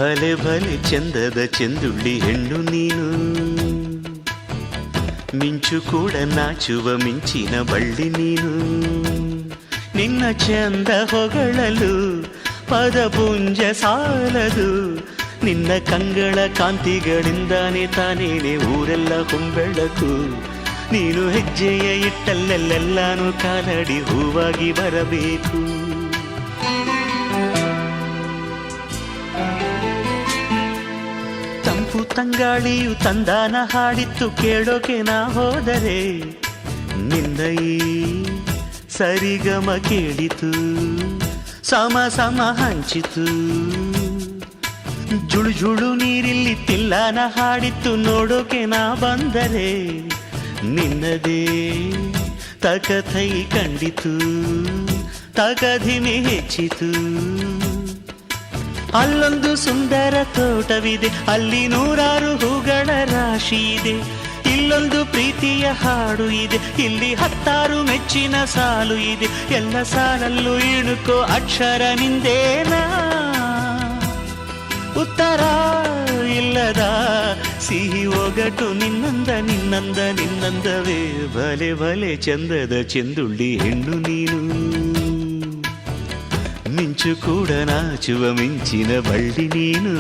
ಭಲೆ ಭಲೆ ಚಂದದ ಚೆಂದುಳ್ಳಿ ಹೆಣ್ಣು ನೀನು, ಮಿಂಚು ಕೂಡ ನಾಚುವ ಮಿಂಚಿನ ಬಳ್ಳಿ ನೀನು. ನಿನ್ನ ಚಂದ ಹೊಗಳಲು ಪದಪುಂಜ ಸಾಲದು, ನಿನ್ನ ಕಂಗಳ ಕಾಂತಿಗಳಿಂದಾನೆ ತಾನೇನೆ ಊರೆಲ್ಲ ಹೊಂಬೆಳಕು. ನೀನು ಹೆಜ್ಜೆಯ ಇಟ್ಟಲ್ಲೆಲ್ಲೆಲ್ಲಾನು ಕಾಲಡಿ ಹೂವಾಗಿ ಬರಬೇಕು. ತಂಪು ತಂಗಾಳಿಯು ತಂದಾನ ಹಾಡಿತ್ತು ಕೇಳೋಕೆ ನಾ ಹೋದರೆ, ನಿನ್ನ ಈ ಸರಿಗಮ ಕೇಳಿತು ಸಮ ಸಮ ಹಂಚಿತು. ಜುಳು ಜುಳು ನೀರಿಲ್ಲಿ ತಿಲ್ಲಾನ ಹಾಡಿತ್ತು ನೋಡೋಕೆ ನಾ ಬಂದರೆ, ನಿನ್ನದೇ ತಕಥೈ ಕಂಡಿತು ತಕಧಿಮೆ ಹೆಚ್ಚಿತು. ಅಲ್ಲೊಂದು ಸುಂದರ ತೋಟವಿದೆ, ಅಲ್ಲಿ ನೂರಾರು ಹೂಗಳ ರಾಶಿ ಇದೆ. ಇಲ್ಲೊಂದು ಪ್ರೀತಿಯ ಹಾಡು ಇದೆ, ಇಲ್ಲಿ 10 ಮೆಚ್ಚಿನ ಸಾಲು ಇದೆ. ಎಲ್ಲ ಸಾಲಲ್ಲೂ ಇಣುಕೋ ಅಕ್ಷರ ನಿಂದೇನಾ, ಉತ್ತರ ಇಲ್ಲದ ಸಿಹಿ ಒಗಟು ನಿನ್ನಂದ ನಿನ್ನಂದ ನಿನ್ನಂದವೇ. ಭಲೆ ಭಲೆ ಚಂದದ ಚೆಂದುಳ್ಳಿ ಹೆಣ್ಣು ನೀನು, ಮಿಂಚು ಕೂಡ ನಾಚುವ ಮಿಂಚಿನ ಬಳ್ಳಿ ನೀನು.